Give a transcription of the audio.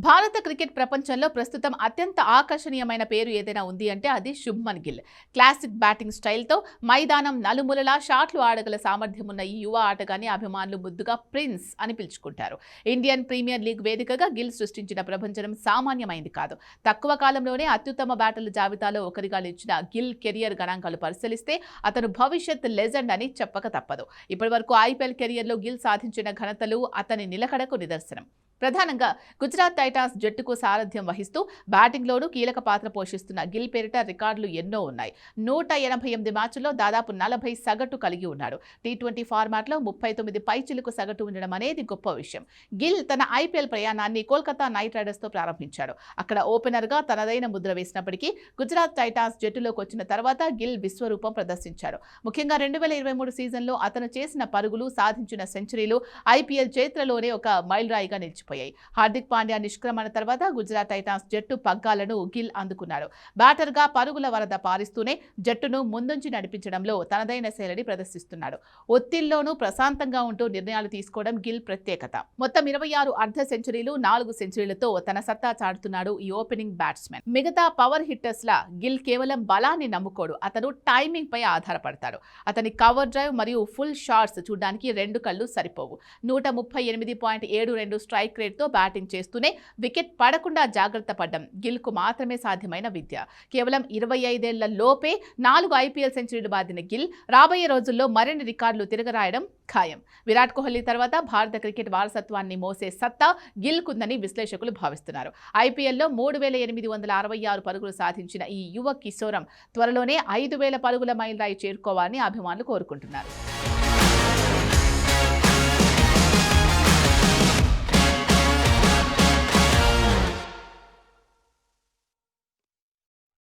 భారత క్రికెట్ ప్రపంచంలో ప్రస్తుతం అత్యంత ఆకర్షణీయమైన పేరు ఏదైనా ఉంది అంటే అది శుభ్మన్ గిల్. క్లాసిక్ బ్యాటింగ్ స్టైల్తో మైదానం నలుమూలలా షాట్లు ఆడగల సామర్థ్యం ఉన్న ఈ యువ ఆటగాన్ని అభిమానులు ముద్దుగా ప్రిన్స్ అని పిలుచుకుంటారు. ఇండియన్ ప్రీమియర్ లీగ్ వేదికగా గిల్ సృష్టించిన ప్రపంచం సామాన్యమైంది కాదు. తక్కువ కాలంలోనే అత్యుత్తమ బ్యాటర్ల జాబితాలో ఒకరిగా నిలిచిన గిల్ కెరియర్ గణాంకాలు పరిశీలిస్తే అతను భవిష్యత్ లెజెండ్ అని చెప్పక తప్పదు. ఇప్పటివరకు ఐపీఎల్ కెరియర్లో గిల్ సాధించిన ఘనతలు అతని నిలకడకు నిదర్శనం. ప్రధానంగా గుజరాత్ టైటాన్స్ జట్టుకు సారథ్యం వహిస్తూ బ్యాటింగ్లోనూ కీలక పాత్ర పోషిస్తున్న గిల్ పేరిట రికార్డులు ఎన్నో ఉన్నాయి. 188 మ్యాచ్ల్లో దాదాపు 40 సగటు కలిగి ఉన్నాడు. టీ20 ఫార్మాట్లో 39 పైచిలుకు సగటు ఉండడం అనేది గొప్ప విషయం. గిల్ తన ఐపీఎల్ ప్రయాణాన్ని కోల్కతా నైట్ రైడర్స్తో ప్రారంభించాడు. అక్కడ ఓపెనర్గా తనదైన ముద్ర వేసినప్పటికీ గుజరాత్ టైటాన్స్ జట్టులోకి వచ్చిన తర్వాత గిల్ విశ్వరూపం ప్రదర్శించాడు. ముఖ్యంగా 2023 సీజన్లో అతను చేసిన పరుగులు, సాధించిన సెంచరీలు ఐపీఎల్ చరిత్రలోనే ఒక మైలురాయిగా నిలిచిపోయాయి. హార్దిక్ పాండ్యా నిష్క్రమణ తర్వాత గుజరాత్ టైటాన్స్ జట్టు పగ్గాలను గిల్ అందుకున్నాడు. బ్యాటర్గా పరుగుల వరద పారిస్తూనే జట్టును ముందుంచి నడిపించడంలో తనదైన శైలిని ప్రదర్శిస్తున్నాడు. ఒత్తిళ్ల్లోనూ ప్రశాంతంగా ఉంటూ నిర్ణయాలు తీసుకోవడం గిల్ ప్రత్యేకత. మొత్తం 26 అర్ధ సెంచరీలు, 4 సెంచరీలతో తన సత్తా చాటుతున్నాడు ఈ ఓపెనింగ్ బ్యాట్స్మెన్. మిగతా పవర్ హిట్టర్స్ లా గిల్ కేవలం బలాన్ని నమ్ముకోడు, అతను టైమింగ్ పై ఆధారపడతాడు. అతని కవర్ డ్రైవ్ మరియు ఫుల్ షాట్స్ చూడడానికి 2 కళ్ళు సరిపోవు. 138.72 స్ట్రైక్ రేట్తో బ్యాటింగ్ చేస్తూనే వికెట్ పడకుండా జాగ్రత్త పడ్డం గిల్కు మాత్రమే సాధ్యమైన విద్య. కేవలం 25 ఏళ్ల లోపే 4 ఐపీఎల్ సెంచరీలు బాదిన గిల్ రాబోయే రోజుల్లో మరిన్ని రికార్డులు తిరగరాయడం ఖాయం. విరాట్ కోహ్లీ తర్వాత భారత క్రికెట్ వారసత్వాన్ని మోసే సత్తా గిల్కుందని విశ్లేషకులు భావిస్తున్నారు. ఐపీఎల్లో 3866 పరుగులు సాధించిన ఈ యువ కిశోరం త్వరలోనే 5000 పరుగుల మైలురాయి చేరుకోవాలని అభిమానులు కోరుకుంటున్నారు.